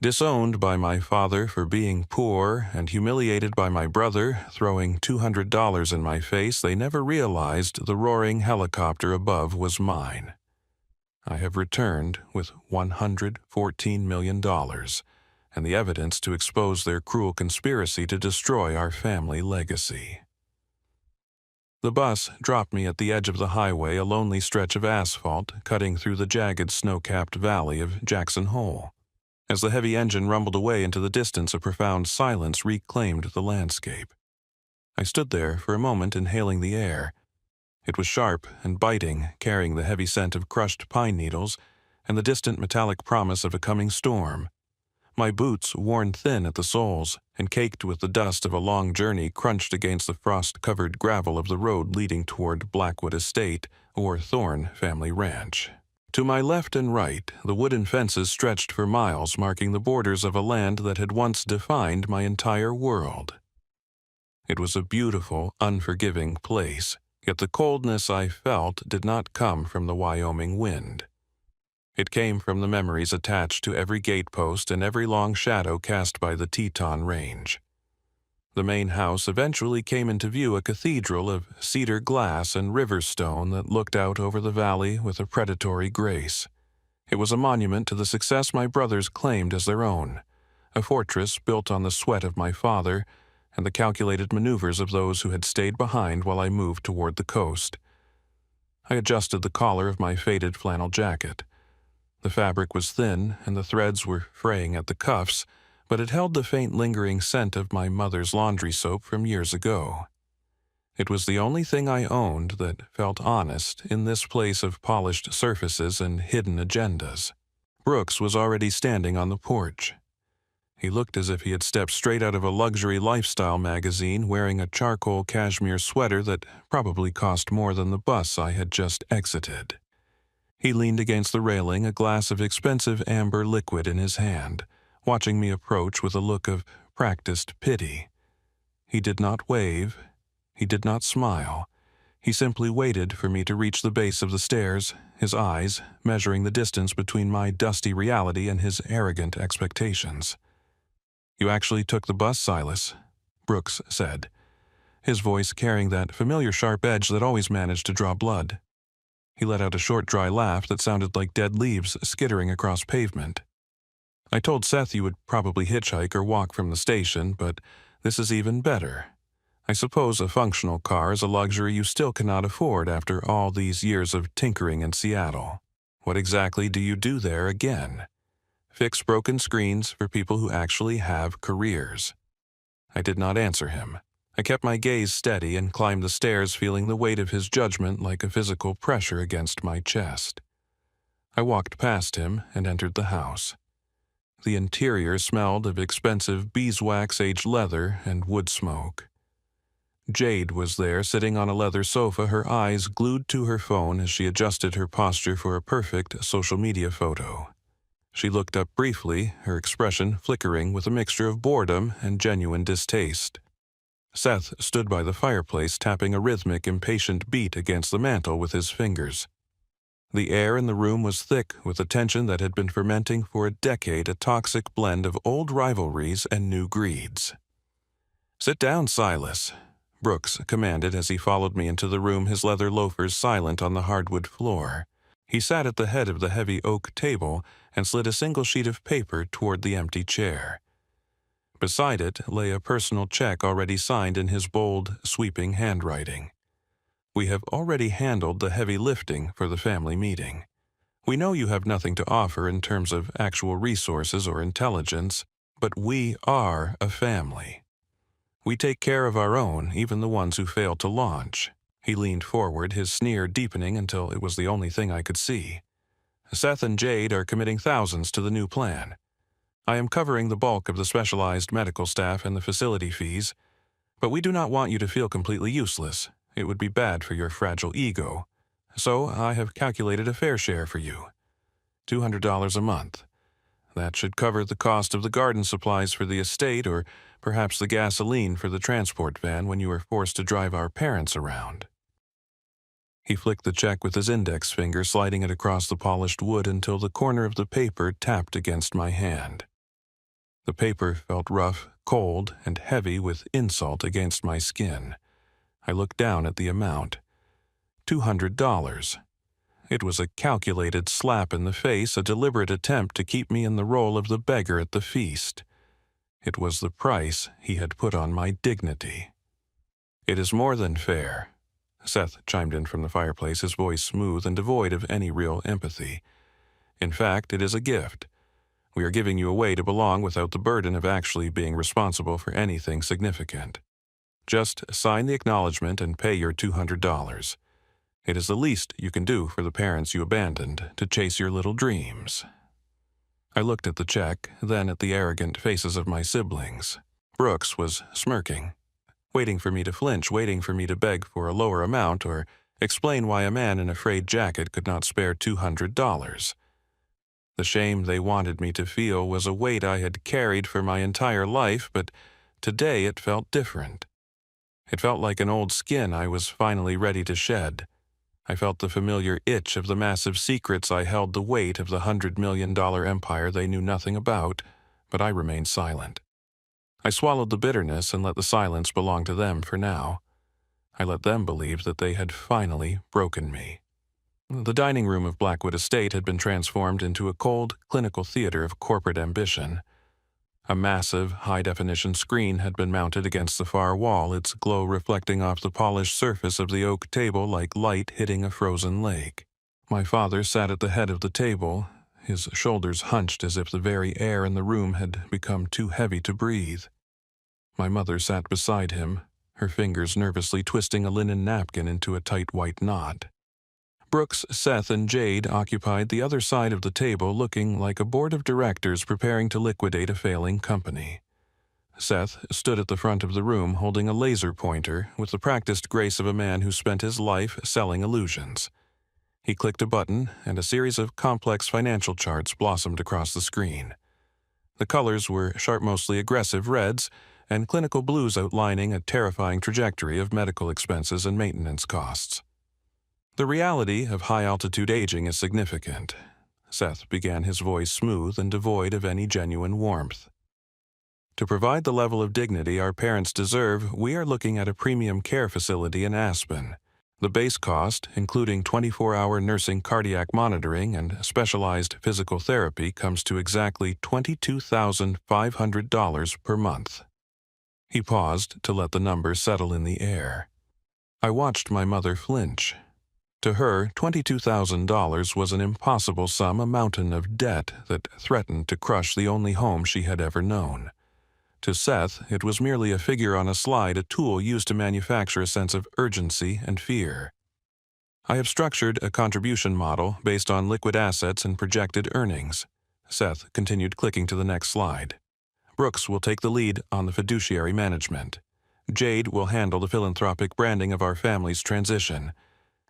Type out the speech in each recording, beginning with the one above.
Disowned by my father for being poor and humiliated by my brother throwing $200 in my face, they never realized the roaring helicopter above was mine. I have returned with $114 million and the evidence to expose their cruel conspiracy to destroy our family legacy. The bus dropped me at the edge of the highway, a lonely stretch of asphalt cutting through the jagged snow-capped valley of Jackson Hole. As the heavy engine rumbled away into the distance, a profound silence reclaimed the landscape. I stood there for a moment, inhaling the air. It was sharp and biting, carrying the heavy scent of crushed pine needles and the distant metallic promise of a coming storm. My boots, worn thin at the soles and caked with the dust of a long journey, crunched against the frost-covered gravel of the road leading toward Blackwood Estate or Thorne Family Ranch. To my left and right, the wooden fences stretched for miles, marking the borders of a land that had once defined my entire world. It was a beautiful, unforgiving place, yet the coldness I felt did not come from the Wyoming wind. It came from the memories attached to every gatepost and every long shadow cast by the Teton Range. The main house eventually came into view, a cathedral of cedar glass and river stone that looked out over the valley with a predatory grace. It was a monument to the success my brothers claimed as their own, a fortress built on the sweat of my father and the calculated maneuvers of those who had stayed behind while I moved toward the coast. I adjusted the collar of my faded flannel jacket. The fabric was thin and the threads were fraying at the cuffs, but it held the faint lingering scent of my mother's laundry soap from years ago. It was the only thing I owned that felt honest in this place of polished surfaces and hidden agendas. Brooks was already standing on the porch. He looked as if he had stepped straight out of a luxury lifestyle magazine, wearing a charcoal cashmere sweater that probably cost more than the bus I had just exited. He leaned against the railing, a glass of expensive amber liquid in his hand, watching me approach with a look of practiced pity. He did not wave. He did not smile. He simply waited for me to reach the base of the stairs, his eyes measuring the distance between my dusty reality and his arrogant expectations. "You actually took the bus, Silas," Brooks said, his voice carrying that familiar sharp edge that always managed to draw blood. He let out a short, dry laugh that sounded like dead leaves skittering across pavement. "I told Seth you would probably hitchhike or walk from the station, but this is even better. I suppose a functional car is a luxury you still cannot afford after all these years of tinkering in Seattle. What exactly do you do there again? Fix broken screens for people who actually have careers." I did not answer him. I kept my gaze steady and climbed the stairs, feeling the weight of his judgment like a physical pressure against my chest. I walked past him and entered the house. The interior smelled of expensive beeswax-aged leather and wood smoke. Jade was there, sitting on a leather sofa, her eyes glued to her phone as she adjusted her posture for a perfect social media photo. She looked up briefly, her expression flickering with a mixture of boredom and genuine distaste. Seth stood by the fireplace, tapping a rhythmic, impatient beat against the mantel with his fingers. The air in the room was thick with a tension that had been fermenting for a decade, a toxic blend of old rivalries and new greeds. "Sit down, Silas," Brooks commanded as he followed me into the room, his leather loafers silent on the hardwood floor. He sat at the head of the heavy oak table and slid a single sheet of paper toward the empty chair. Beside it lay a personal check already signed in his bold, sweeping handwriting. "We have already handled the heavy lifting for the family meeting. We know you have nothing to offer in terms of actual resources or intelligence, but we are a family. We take care of our own, even the ones who fail to launch." He leaned forward, his sneer deepening until it was the only thing I could see. "Seth and Jade are committing thousands to the new plan. I am covering the bulk of the specialized medical staff and the facility fees, but we do not want you to feel completely useless. It would be bad for your fragile ego. So I have calculated a fair share for you. $200 a month. That should cover the cost of the garden supplies for the estate, or perhaps the gasoline for the transport van when you are forced to drive our parents around." He flicked the check with his index finger, sliding it across the polished wood until the corner of the paper tapped against my hand. The paper felt rough, cold, and heavy with insult against my skin. I looked down at the amount. $200. It was a calculated slap in the face, a deliberate attempt to keep me in the role of the beggar at the feast. It was the price he had put on my dignity. "It is more than fair," Seth chimed in from the fireplace, his voice smooth and devoid of any real empathy. "In fact, it is a gift. We are giving you away to belong without the burden of actually being responsible for anything significant. Just sign the acknowledgement and pay your $200. It is the least you can do for the parents you abandoned to chase your little dreams." I looked at the check, then at the arrogant faces of my siblings. Brooks was smirking, waiting for me to flinch, waiting for me to beg for a lower amount or explain why a man in a frayed jacket could not spare $200. The shame they wanted me to feel was a weight I had carried for my entire life, but today it felt different. It felt like an old skin I was finally ready to shed. I felt the familiar itch of the massive secrets I held, the weight of the $100 million empire they knew nothing about, but I remained silent. I swallowed the bitterness and let the silence belong to them for now. I let them believe that they had finally broken me. The dining room of Blackwood Estate had been transformed into a cold, clinical theater of corporate ambition. A massive, high-definition screen had been mounted against the far wall, its glow reflecting off the polished surface of the oak table like light hitting a frozen lake. My father sat at the head of the table, his shoulders hunched as if the very air in the room had become too heavy to breathe. My mother sat beside him, her fingers nervously twisting a linen napkin into a tight white knot. Brooks, Seth, and Jade occupied the other side of the table, looking like a board of directors preparing to liquidate a failing company. Seth stood at the front of the room holding a laser pointer with the practiced grace of a man who spent his life selling illusions. He clicked a button, and a series of complex financial charts blossomed across the screen. The colors were sharp, mostly aggressive reds, and clinical blues outlining a terrifying trajectory of medical expenses and maintenance costs. "The reality of high-altitude aging is significant," Seth began, his voice smooth and devoid of any genuine warmth. "To provide the level of dignity our parents deserve, we are looking at a premium care facility in Aspen. The base cost, including 24-hour nursing, cardiac monitoring, and specialized physical therapy, comes to exactly $22,500 per month." He paused to let the number settle in the air. I watched my mother flinch. To her, $22,000 was an impossible sum, a mountain of debt that threatened to crush the only home she had ever known. To Seth, it was merely a figure on a slide, a tool used to manufacture a sense of urgency and fear. "I have structured a contribution model based on liquid assets and projected earnings," Seth continued, clicking to the next slide. "Brooks will take the lead on the fiduciary management. Jade will handle the philanthropic branding of our family's transition.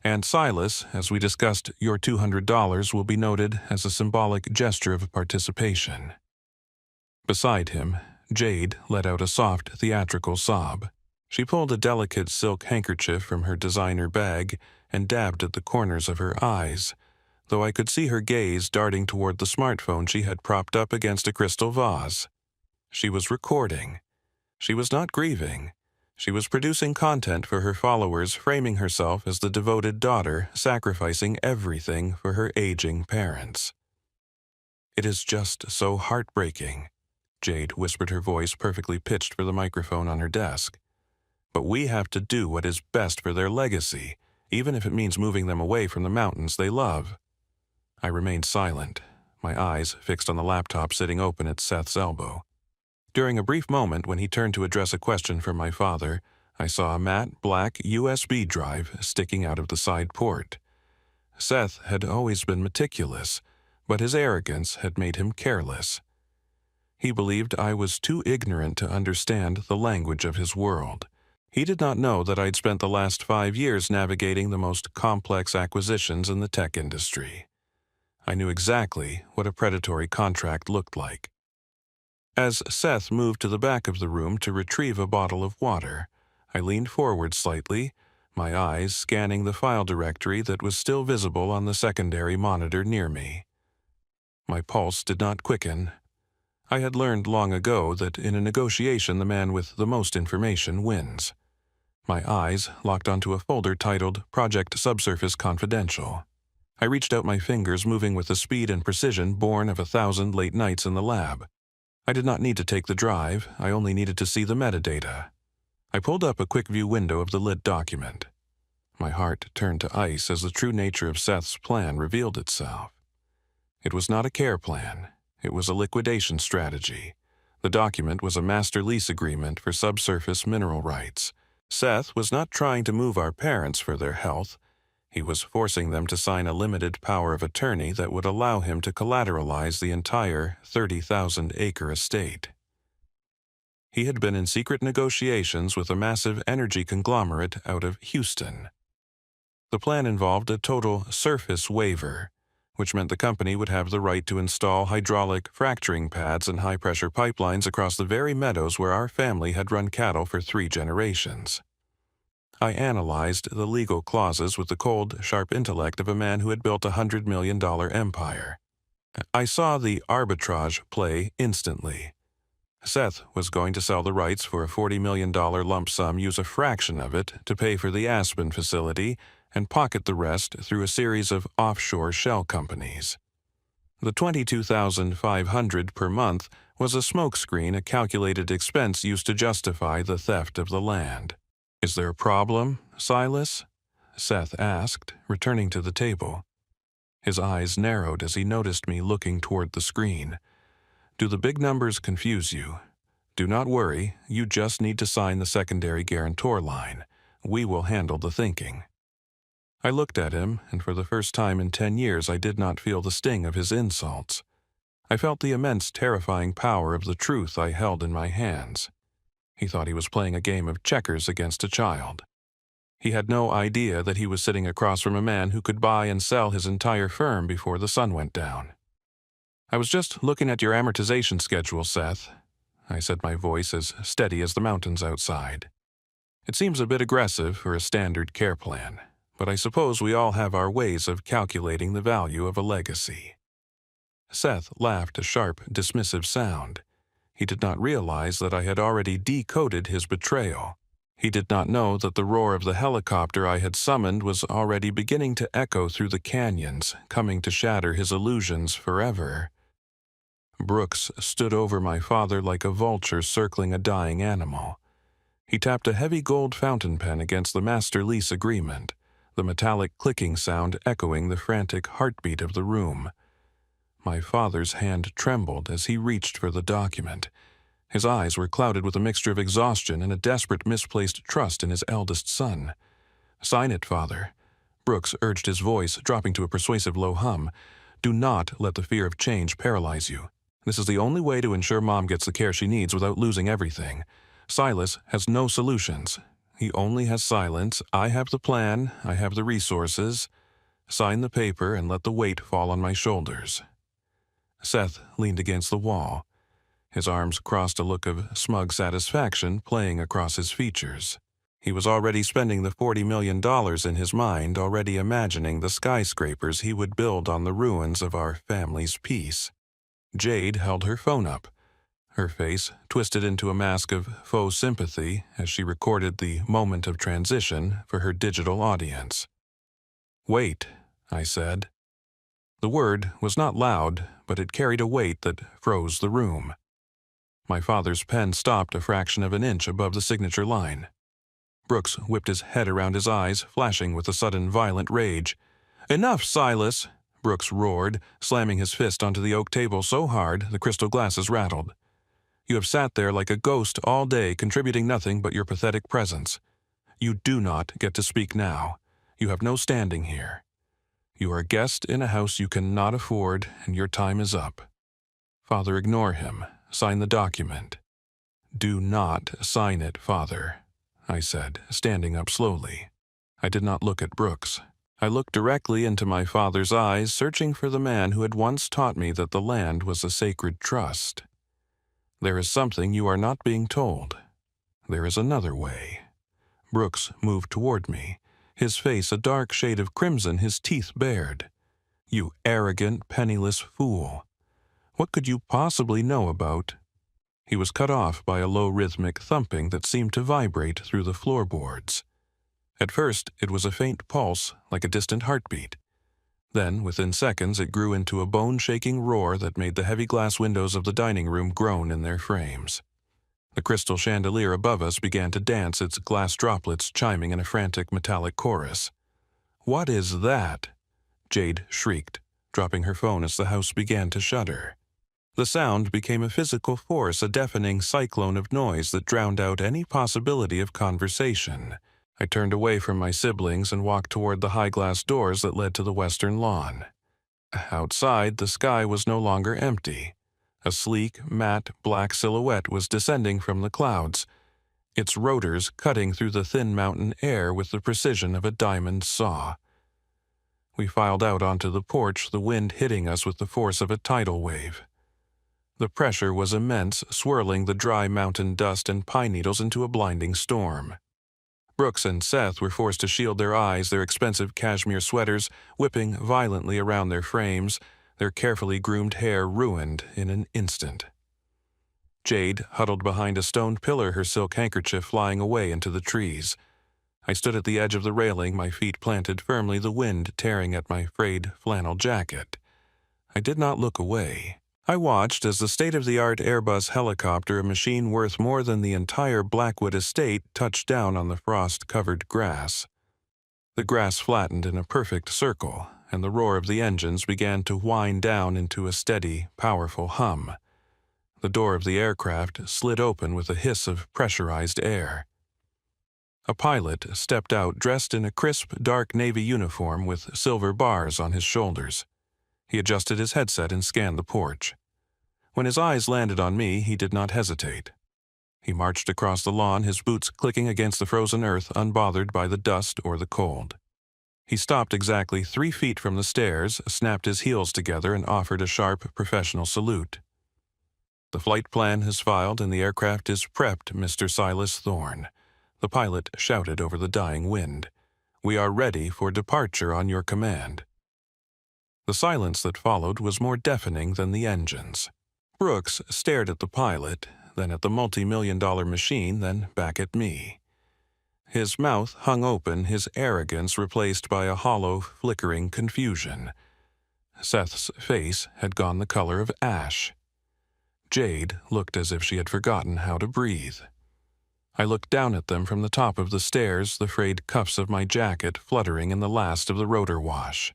And Silas, as we discussed, your $200 will be noted as a symbolic gesture of participation." Beside him, Jade let out a soft, theatrical sob. She pulled a delicate silk handkerchief from her designer bag and dabbed at the corners of her eyes, though I could see her gaze darting toward the smartphone she had propped up against a crystal vase. She was recording. She was not grieving. She was producing content for her followers, framing herself as the devoted daughter, sacrificing everything for her aging parents. "It is just so heartbreaking," Jade whispered, her voice perfectly pitched for the microphone on her desk. "But we have to do what is best for their legacy, even if it means moving them away from the mountains they love." I remained silent, my eyes fixed on the laptop sitting open at Seth's elbow. During a brief moment when he turned to address a question from my father, I saw a matte black USB drive sticking out of the side port. Seth had always been meticulous, but his arrogance had made him careless. He believed I was too ignorant to understand the language of his world. He did not know that I'd spent the last 5 years navigating the most complex acquisitions in the tech industry. I knew exactly what a predatory contract looked like. As Seth moved to the back of the room to retrieve a bottle of water, I leaned forward slightly, my eyes scanning the file directory that was still visible on the secondary monitor near me. My pulse did not quicken. I had learned long ago that in a negotiation the man with the most information wins. My eyes locked onto a folder titled Project Subsurface Confidential. I reached out my fingers, moving with the speed and precision born of 1,000 late nights in the lab. I did not need to take the drive, I only needed to see the metadata. I pulled up a quick view window of the lit document. My heart turned to ice as the true nature of Seth's plan revealed itself. It was not a care plan, it was a liquidation strategy. The document was a master lease agreement for subsurface mineral rights. Seth was not trying to move our parents for their health. He was forcing them to sign a limited power of attorney that would allow him to collateralize the entire 30,000-acre estate. He had been in secret negotiations with a massive energy conglomerate out of Houston. The plan involved a total surface waiver, which meant the company would have the right to install hydraulic fracturing pads and high-pressure pipelines across the very meadows where our family had run cattle for 3 generations. I analyzed the legal clauses with the cold, sharp intellect of a man who had built a $100 million empire. I saw the arbitrage play instantly. Seth was going to sell the rights for a $40 million lump sum, use a fraction of it to pay for the Aspen facility, and pocket the rest through a series of offshore shell companies. The $22,500 per month was a smokescreen, a calculated expense used to justify the theft of the land. "Is there a problem, Silas?" Seth asked, returning to the table. His eyes narrowed as he noticed me looking toward the screen. "Do the big numbers confuse you? Do not worry, you just need to sign the secondary guarantor line. We will handle the thinking." I looked at him, and for the first time in 10 years I did not feel the sting of his insults. I felt the immense, terrifying power of the truth I held in my hands. He thought he was playing a game of checkers against a child. He had no idea that he was sitting across from a man who could buy and sell his entire firm before the sun went down. "I was just looking at your amortization schedule, Seth," I said, my voice as steady as the mountains outside. "It seems a bit aggressive for a standard care plan, but I suppose we all have our ways of calculating the value of a legacy." Seth laughed a sharp, dismissive sound. He did not realize that I had already decoded his betrayal. He did not know that the roar of the helicopter I had summoned was already beginning to echo through the canyons, coming to shatter his illusions forever. Brooks stood over my father like a vulture circling a dying animal. He tapped a heavy gold fountain pen against the master lease agreement, the metallic clicking sound echoing the frantic heartbeat of the room. My father's hand trembled as he reached for the document. His eyes were clouded with a mixture of exhaustion and a desperate misplaced trust in his eldest son. "Sign it, Father," Brooks urged, his voice dropping to a persuasive low hum. "Do not let the fear of change paralyze you. This is the only way to ensure Mom gets the care she needs without losing everything. Silas has no solutions. He only has silence. I have the plan. I have the resources. Sign the paper and let the weight fall on my shoulders." Seth leaned against the wall. His arms crossed, a look of smug satisfaction playing across his features. He was already spending the $40 million in his mind, already imagining the skyscrapers he would build on the ruins of our family's peace. Jade held her phone up, her face twisted into a mask of faux sympathy as she recorded the moment of transition for her digital audience. "Wait," I said. The word was not loud, but it carried a weight that froze the room. My father's pen stopped a fraction of an inch above the signature line. Brooks whipped his head around, his eyes flashing with a sudden violent rage. "Enough, Silas!" Brooks roared, slamming his fist onto the oak table so hard the crystal glasses rattled. "You have sat there like a ghost all day, contributing nothing but your pathetic presence. You do not get to speak now. You have no standing here. You are a guest in a house you cannot afford, and your time is up. Father, ignore him. Sign the document." "Do not sign it, Father," I said, standing up slowly. I did not look at Brooks. I looked directly into my father's eyes, searching for the man who had once taught me that the land was a sacred trust. "There is something you are not being told. There is another way." Brooks moved toward me, his face a dark shade of crimson, his teeth bared. "You arrogant, penniless fool. What could you possibly know about? He was cut off by a low rhythmic thumping that seemed to vibrate through the floorboards. At first, it was a faint pulse, like a distant heartbeat. Then, within seconds, it grew into a bone-shaking roar that made the heavy glass windows of the dining room groan in their frames. The crystal chandelier above us began to dance, its glass droplets chiming in a frantic metallic chorus. "What is that?" Jade shrieked, dropping her phone as the house began to shudder. The sound became a physical force, a deafening cyclone of noise that drowned out any possibility of conversation. I turned away from my siblings and walked toward the high glass doors that led to the western lawn. Outside, the sky was no longer empty. A sleek, matte, black silhouette was descending from the clouds, its rotors cutting through the thin mountain air with the precision of a diamond saw. We filed out onto the porch, the wind hitting us with the force of a tidal wave. The pressure was immense, swirling the dry mountain dust and pine needles into a blinding storm. Brooks and Seth were forced to shield their eyes, their expensive cashmere sweaters whipping violently around their frames, their carefully groomed hair ruined in an instant. Jade huddled behind a stone pillar, her silk handkerchief flying away into the trees. I stood at the edge of the railing, my feet planted firmly, the wind tearing at my frayed flannel jacket. I did not look away. I watched as the state-of-the-art Airbus helicopter, a machine worth more than the entire Blackwood estate, touched down on the frost-covered grass. The grass flattened in a perfect circle, and the roar of the engines began to wind down into a steady, powerful hum. The door of the aircraft slid open with a hiss of pressurized air. A pilot stepped out dressed in a crisp, dark navy uniform with silver bars on his shoulders. He adjusted his headset and scanned the porch. When his eyes landed on me, he did not hesitate. He marched across the lawn, his boots clicking against the frozen earth, unbothered by the dust or the cold. He stopped exactly 3 feet from the stairs, snapped his heels together, and offered a sharp, professional salute. "The flight plan is filed and the aircraft is prepped, Mr. Silas Thorne," the pilot shouted over the dying wind. "We are ready for departure on your command." The silence that followed was more deafening than the engines. Brooks stared at the pilot, then at the multi-million-dollar machine, then back at me. His mouth hung open, his arrogance replaced by a hollow, flickering confusion. Seth's face had gone the color of ash. Jade looked as if she had forgotten how to breathe. I looked down at them from the top of the stairs, the frayed cuffs of my jacket fluttering in the last of the rotor wash.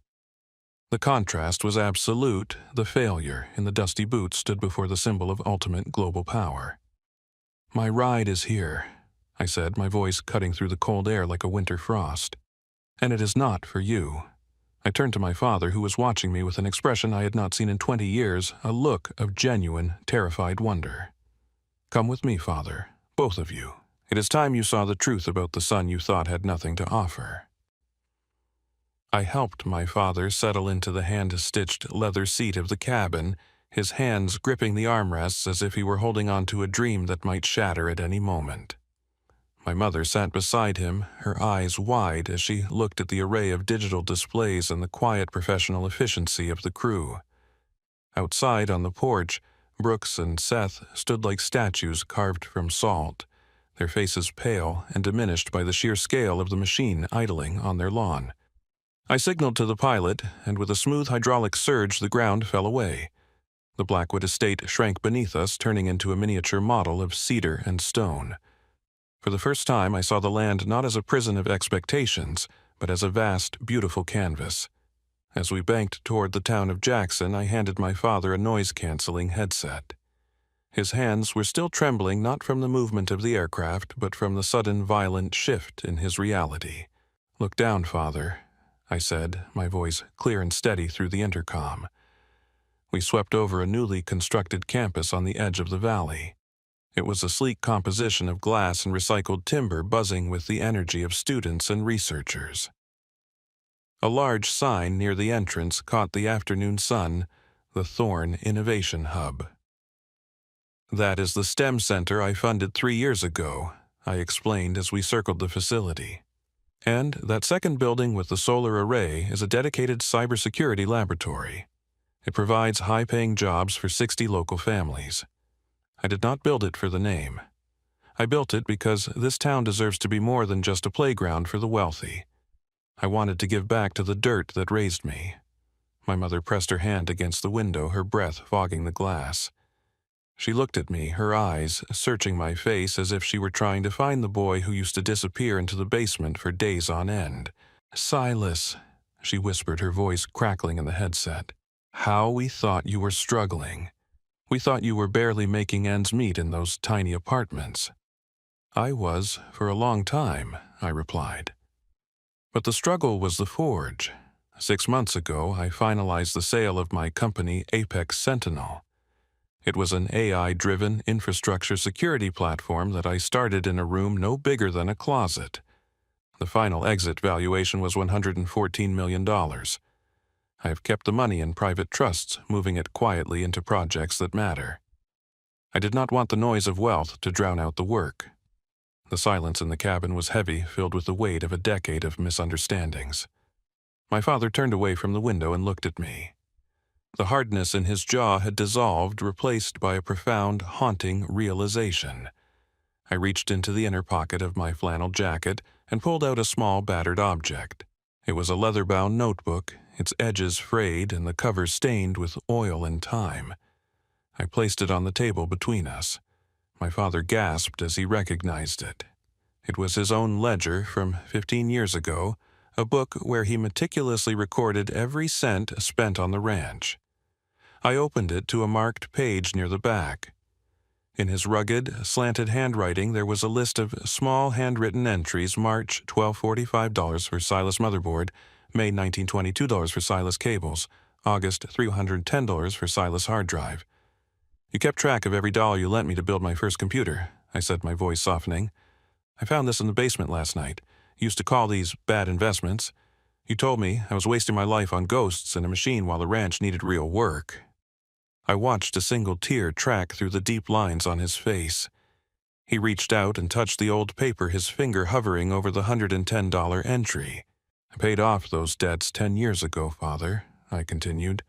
The contrast was absolute. The failure in the dusty boots stood before the symbol of ultimate global power. "My ride is here," I said, my voice cutting through the cold air like a winter frost. "And it is not for you." I turned to my father, who was watching me with an expression I had not seen in 20 years, a look of genuine, terrified wonder. "Come with me, Father, both of you. It is time you saw the truth about the son you thought had nothing to offer." I helped my father settle into the hand-stitched leather seat of the cabin, his hands gripping the armrests as if he were holding on to a dream that might shatter at any moment. My mother sat beside him, her eyes wide as she looked at the array of digital displays and the quiet professional efficiency of the crew. Outside on the porch, Brooks and Seth stood like statues carved from salt, their faces pale and diminished by the sheer scale of the machine idling on their lawn. I signaled to the pilot, and with a smooth hydraulic surge the ground fell away. The Blackwood estate shrank beneath us, turning into a miniature model of cedar and stone. For the first time I saw the land not as a prison of expectations, but as a vast, beautiful canvas. As we banked toward the town of Jackson, I handed my father a noise-canceling headset. His hands were still trembling, not from the movement of the aircraft, but from the sudden violent shift in his reality. "Look down, Father," I said, my voice clear and steady through the intercom. We swept over a newly constructed campus on the edge of the valley. It was a sleek composition of glass and recycled timber buzzing with the energy of students and researchers. A large sign near the entrance caught the afternoon sun, the Thorne Innovation Hub. "That is the STEM center I funded 3 years ago," I explained as we circled the facility. "And that second building with the solar array is a dedicated cybersecurity laboratory. It provides high-paying jobs for 60 local families. I did not build it for the name. I built it because this town deserves to be more than just a playground for the wealthy. I wanted to give back to the dirt that raised me. My mother pressed her hand against the window, her breath fogging the glass. She looked at me, her eyes searching my face as if she were trying to find the boy who used to disappear into the basement for days on end. "Silas," she whispered, her voice crackling in the headset. "How we thought you were struggling. We thought you were barely making ends meet in those tiny apartments." "I was, for a long time," I replied. But the struggle was the forge. 6 months ago, I finalized the sale of my company, Apex Sentinel. It was an AI-driven infrastructure security platform that I started in a room no bigger than a closet. The final exit valuation was $114 million. I have kept the money in private trusts, moving it quietly into projects that matter. I did not want the noise of wealth to drown out the work. The silence in the cabin was heavy, filled with the weight of a decade of misunderstandings. My father turned away from the window and looked at me. The hardness in his jaw had dissolved, replaced by a profound, haunting realization. I reached into the inner pocket of my flannel jacket and pulled out a small, battered object. It was a leather-bound notebook, its edges frayed and the cover stained with oil and time. I placed it on the table between us. My father gasped as he recognized it. It was his own ledger from 15 years ago, a book where he meticulously recorded every cent spent on the ranch. I opened it to a marked page near the back. In his rugged, slanted handwriting there was a list of small handwritten entries: March $1245 for Silas motherboard, May $1922 for Silas cables, August $310 for Silas hard drive. "You kept track of every dollar you lent me to build my first computer," I said, my voice softening. "I found this in the basement last night. You used to call these bad investments. You told me I was wasting my life on ghosts and a machine while the ranch needed real work." I watched a single tear track through the deep lines on his face. He reached out and touched the old paper, his finger hovering over the $110 entry. "I paid off those debts 10 years ago, Father," I continued.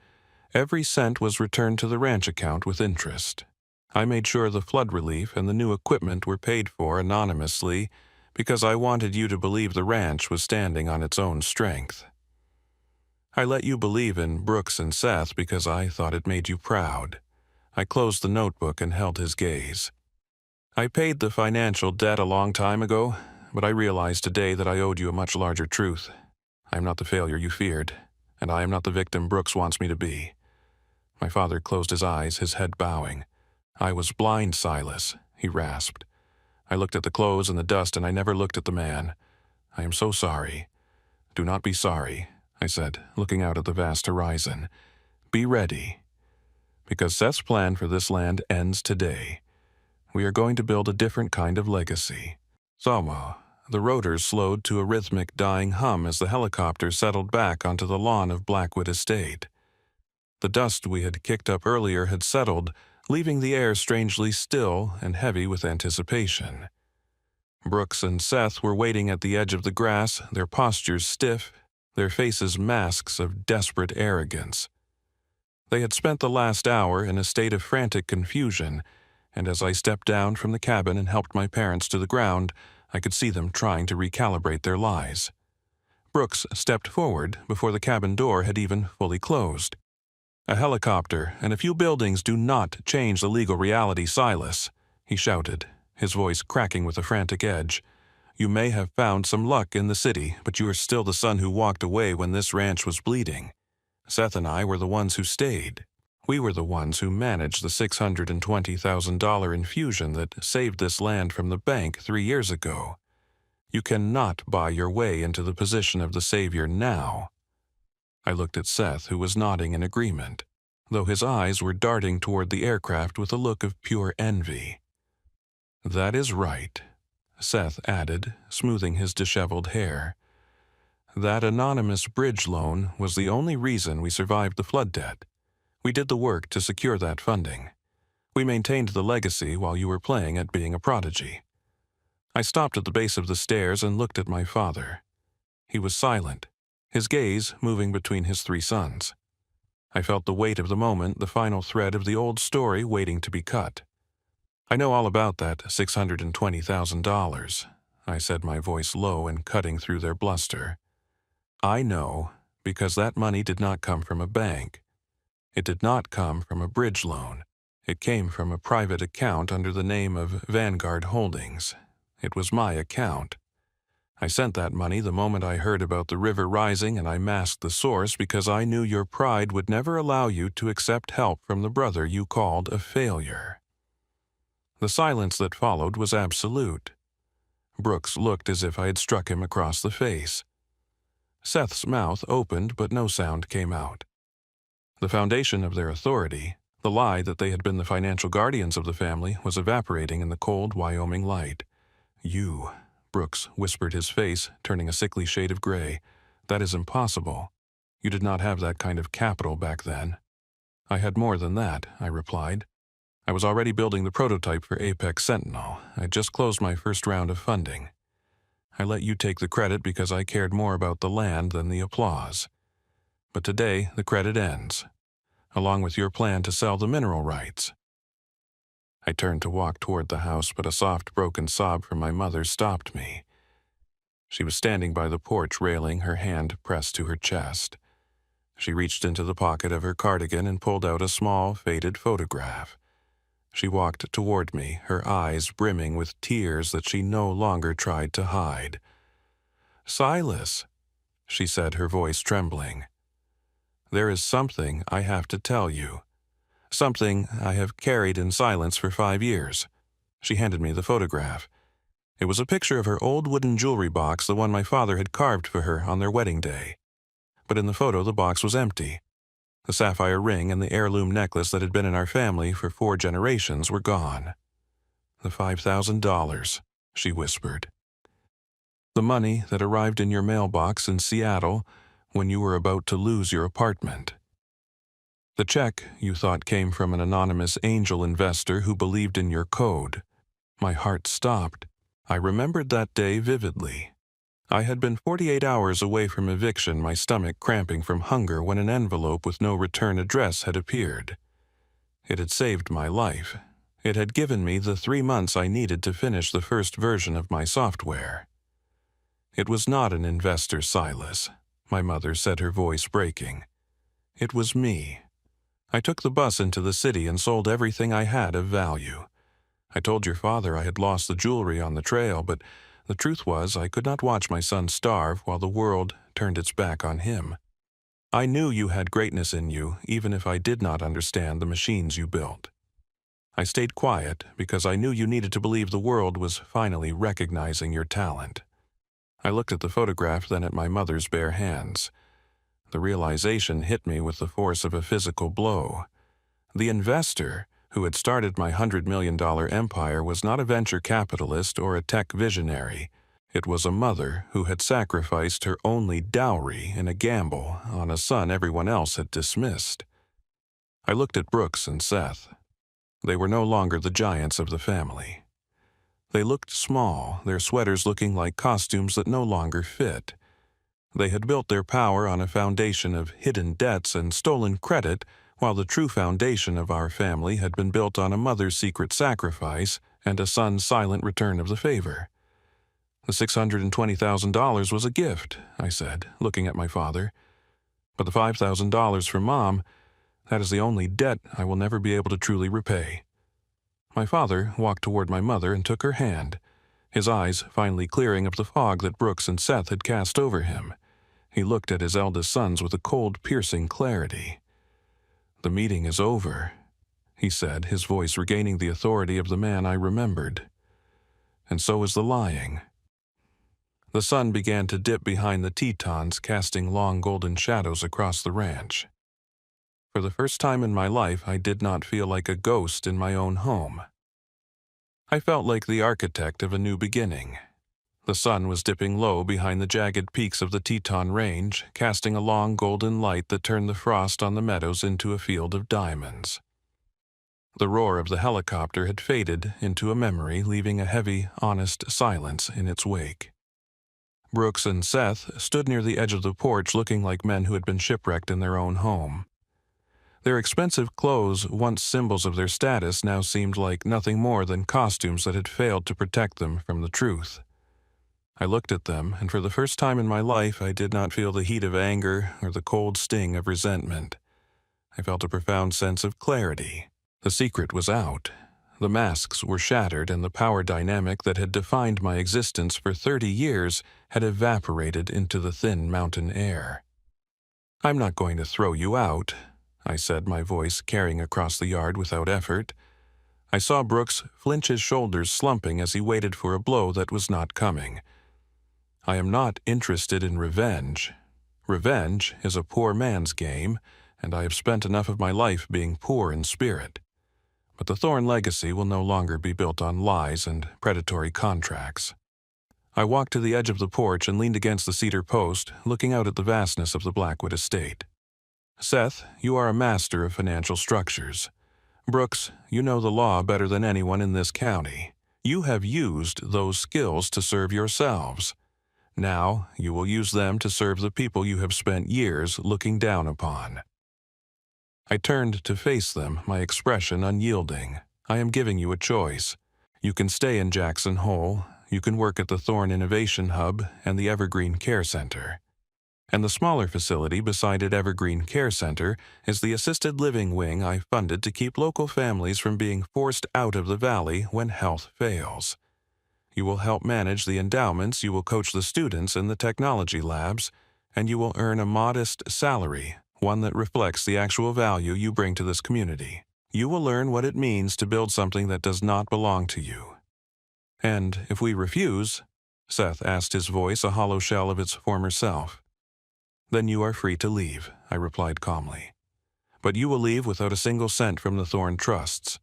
"Every cent was returned to the ranch account with interest. I made sure the flood relief and the new equipment were paid for anonymously because I wanted you to believe the ranch was standing on its own strength. I let you believe in Brooks and Seth because I thought it made you proud." I closed the notebook and held his gaze. "I paid the financial debt a long time ago, but I realized today that I owed you a much larger truth. I am not the failure you feared, and I am not the victim Brooks wants me to be." My father closed his eyes, his head bowing. "I was blind, Silas," he rasped. "I looked at the clothes and the dust, and I never looked at the man. I am so sorry." "Do not be sorry," I said, looking out at the vast horizon. "Be ready. Because Seth's plan for this land ends today. We are going to build a different kind of legacy." Sawa. The rotors slowed to a rhythmic dying hum as the helicopter settled back onto the lawn of Blackwood Estate. The dust we had kicked up earlier had settled, leaving the air strangely still and heavy with anticipation. Brooks and Seth were waiting at the edge of the grass, their postures stiff, their faces masks of desperate arrogance. They had spent the last hour in a state of frantic confusion, and as I stepped down from the cabin and helped my parents to the ground, I could see them trying to recalibrate their lies. Brooks stepped forward before the cabin door had even fully closed. "A helicopter and a few buildings do not change the legal reality, Silas," he shouted, his voice cracking with a frantic edge. "You may have found some luck in the city, but you are still the son who walked away when this ranch was bleeding. Seth and I were the ones who stayed. We were the ones who managed the $620,000 infusion that saved this land from the bank 3 years ago. You cannot buy your way into the position of the savior now." I looked at Seth, who was nodding in agreement, though his eyes were darting toward the aircraft with a look of pure envy. "That is right," Seth added, smoothing his disheveled hair. "That anonymous bridge loan was the only reason we survived the flood debt. We did the work to secure that funding. We maintained the legacy while you were playing at being a prodigy." I stopped at the base of the stairs and looked at my father. He was silent, his gaze moving between his 3 sons. I felt the weight of the moment, the final thread of the old story waiting to be cut. "I know all about that $620,000, I said, my voice low and cutting through their bluster. "I know because that money did not come from a bank. It did not come from a bridge loan. It came from a private account under the name of Vanguard Holdings. It was my account. I sent that money the moment I heard about the river rising, and I masked the source because I knew your pride would never allow you to accept help from the brother you called a failure." The silence that followed was absolute. Brooks looked as if I had struck him across the face. Seth's mouth opened, but no sound came out. The foundation of their authority, the lie that they had been the financial guardians of the family, was evaporating in the cold Wyoming light. "You," Brooks whispered, his face turning a sickly shade of gray. "That is impossible. You did not have that kind of capital back then." "I had more than that," I replied. "I was already building the prototype for Apex Sentinel. I just closed my first round of funding. I let you take the credit because I cared more about the land than the applause. But today, the credit ends, along with your plan to sell the mineral rights." I turned to walk toward the house, but a soft, broken sob from my mother stopped me. She was standing by the porch railing, her hand pressed to her chest. She reached into the pocket of her cardigan and pulled out a small, faded photograph. She walked toward me, her eyes brimming with tears that she no longer tried to hide. "Silas," she said, her voice trembling, "there is something I have to tell you. Something I have carried in silence for 5 years." She handed me the photograph. It was a picture of her old wooden jewelry box, the one my father had carved for her on their wedding day. But in the photo, the box was empty. The sapphire ring and the heirloom necklace that had been in our family for 4 generations were gone. "The $5,000, she whispered. "The money that arrived in your mailbox in Seattle when you were about to lose your apartment. The check you thought came from an anonymous angel investor who believed in your code." My heart stopped. I remembered that day vividly. I had been 48 hours away from eviction, my stomach cramping from hunger, when an envelope with no return address had appeared. It had saved my life. It had given me the 3 months I needed to finish the first version of my software. "It was not an investor, Silas," my mother said, her voice breaking. "It was me. I took the bus into the city and sold everything I had of value. I told your father I had lost the jewelry on the trail, but the truth was I could not watch my son starve while the world turned its back on him. I knew you had greatness in you, even if I did not understand the machines you built. I stayed quiet because I knew you needed to believe the world was finally recognizing your talent." I looked at the photograph, then at my mother's bare hands. The realization hit me with the force of a physical blow. The investor who had started my $100 million empire was not a venture capitalist or a tech visionary. It was a mother who had sacrificed her only dowry in a gamble on a son everyone else had dismissed. I looked at Brooks and Seth. They were no longer the giants of the family. They looked small, their sweaters looking like costumes that no longer fit. They had built their power on a foundation of hidden debts and stolen credit, while the true foundation of our family had been built on a mother's secret sacrifice and a son's silent return of the favor. "The $620,000 was a gift," I said, looking at my father. "But the $5,000 from Mom, that is the only debt I will never be able to truly repay." My father walked toward my mother and took her hand, his eyes finally clearing of the fog that Brooks and Seth had cast over him. He looked at his eldest sons with a cold, piercing clarity. "The meeting is over," he said, his voice regaining the authority of the man I remembered. "And so is the lying." The sun began to dip behind the Tetons, casting long golden shadows across the ranch. For the first time in my life, I did not feel like a ghost in my own home. I felt like the architect of a new beginning. The sun was dipping low behind the jagged peaks of the Teton Range, casting a long golden light that turned the frost on the meadows into a field of diamonds. The roar of the helicopter had faded into a memory, leaving a heavy, honest silence in its wake. Brooks and Seth stood near the edge of the porch looking like men who had been shipwrecked in their own home. Their expensive clothes, once symbols of their status, now seemed like nothing more than costumes that had failed to protect them from the truth. I looked at them, and for the first time in my life I did not feel the heat of anger or the cold sting of resentment. I felt a profound sense of clarity. The secret was out. The masks were shattered, and the power dynamic that had defined my existence for 30 years had evaporated into the thin mountain air. "I'm not going to throw you out," I said, my voice carrying across the yard without effort. I saw Brooks flinch, his shoulders slumping as he waited for a blow that was not coming. "I am not interested in revenge. Revenge is a poor man's game, and I have spent enough of my life being poor in spirit. But the Thorne legacy will no longer be built on lies and predatory contracts." I walked to the edge of the porch and leaned against the cedar post, looking out at the vastness of the Blackwood estate. "Seth, you are a master of financial structures. Brooks, you know the law better than anyone in this county. You have used those skills to serve yourselves. Now you will use them to serve the people you have spent years looking down upon." I turned to face them, my expression unyielding. "I am giving you a choice. You can stay in Jackson Hole. You can work at the Thorne Innovation Hub and the Evergreen Care Center. And the smaller facility beside it, Evergreen Care Center, is the assisted living wing I funded to keep local families from being forced out of the valley when health fails. You will help manage the endowments, you will coach the students in the technology labs, and you will earn a modest salary, one that reflects the actual value you bring to this community. You will learn what it means to build something that does not belong to you. And if we refuse," Seth asked, his voice a hollow shell of its former self. "Then you are free to leave," I replied calmly. "But you will leave without a single cent from the Thorne trusts.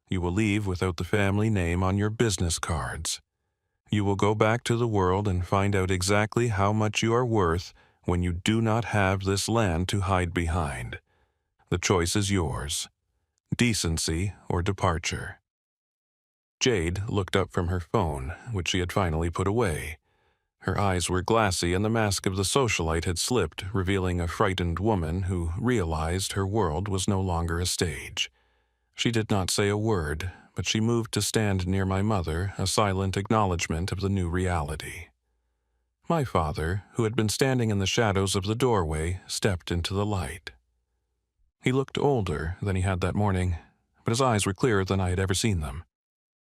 You will leave without the family name on your business cards. You will go back to the world and find out exactly how much you are worth when you do not have this land to hide behind. The choice is yours. Decency or departure." Jade looked up from her phone, which she had finally put away. Her eyes were glassy, and the mask of the socialite had slipped, revealing a frightened woman who realized her world was no longer a stage. She did not say a word, but she moved to stand near my mother, a silent acknowledgement of the new reality. My father, who had been standing in the shadows of the doorway, stepped into the light. He looked older than he had that morning, but his eyes were clearer than I had ever seen them.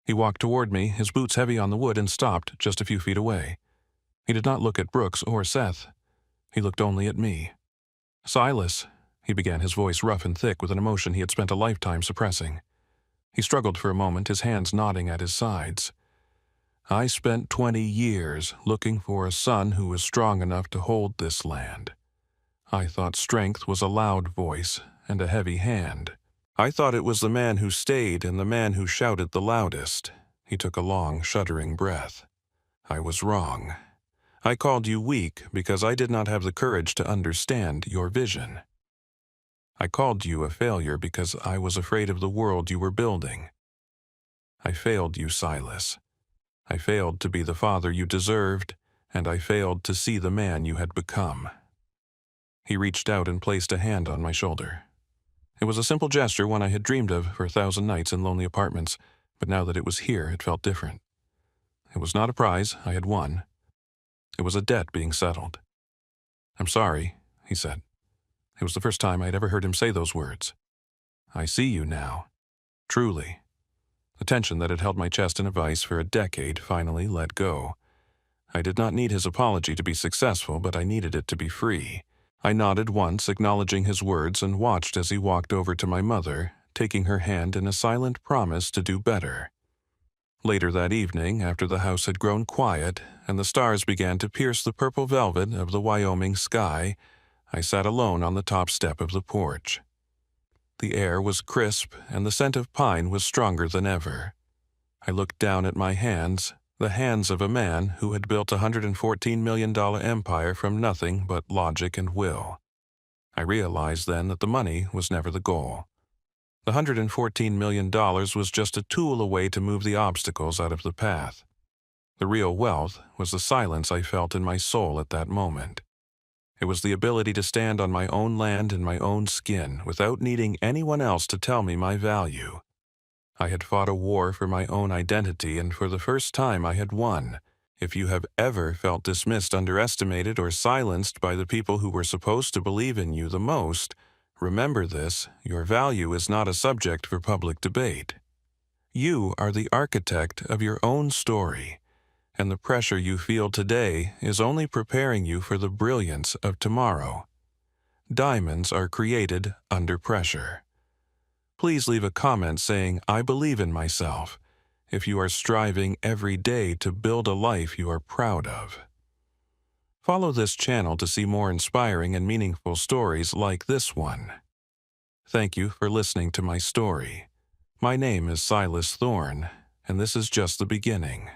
He walked toward me, his boots heavy on the wood, and stopped just a few feet away. He did not look at Brooks or Seth. He looked only at me. "Silas," he began, his voice rough and thick with an emotion he had spent a lifetime suppressing. He struggled for a moment, his hands knotting at his sides. "I spent 20 years looking for a son who was strong enough to hold this land. I thought strength was a loud voice and a heavy hand. I thought it was the man who stayed and the man who shouted the loudest." He took a long, shuddering breath. "I was wrong. I called you weak because I did not have the courage to understand your vision. I called you a failure because I was afraid of the world you were building. I failed you, Silas. I failed to be the father you deserved, and I failed to see the man you had become." He reached out and placed a hand on my shoulder. It was a simple gesture, one I had dreamed of for 1,000 nights in lonely apartments, but now that it was here, it felt different. It was not a prize I had won. It was a debt being settled. "I'm sorry," he said. It was the first time I had ever heard him say those words. "I see you now. Truly." The tension that had held my chest in a vice for a decade finally let go. I did not need his apology to be successful, but I needed it to be free. I nodded once, acknowledging his words, and watched as he walked over to my mother, taking her hand in a silent promise to do better. Later that evening, after the house had grown quiet and the stars began to pierce the purple velvet of the Wyoming sky, I sat alone on the top step of the porch. The air was crisp, and the scent of pine was stronger than ever. I looked down at my hands, the hands of a man who had built a $114 million empire from nothing but logic and will. I realized then that the money was never the goal. The $114 million was just a tool away to move the obstacles out of the path. The real wealth was the silence I felt in my soul at that moment. It was the ability to stand on my own land in my own skin without needing anyone else to tell me my value. I had fought a war for my own identity, and for the first time I had won. If you have ever felt dismissed, underestimated, or silenced by the people who were supposed to believe in you the most, remember this: your value is not a subject for public debate. You are the architect of your own story, and the pressure you feel today is only preparing you for the brilliance of tomorrow. Diamonds are created under pressure. Please leave a comment saying, "I believe in myself," if you are striving every day to build a life you are proud of. Follow this channel to see more inspiring and meaningful stories like this one. Thank you for listening to my story. My name is Silas Thorne, and this is just the beginning.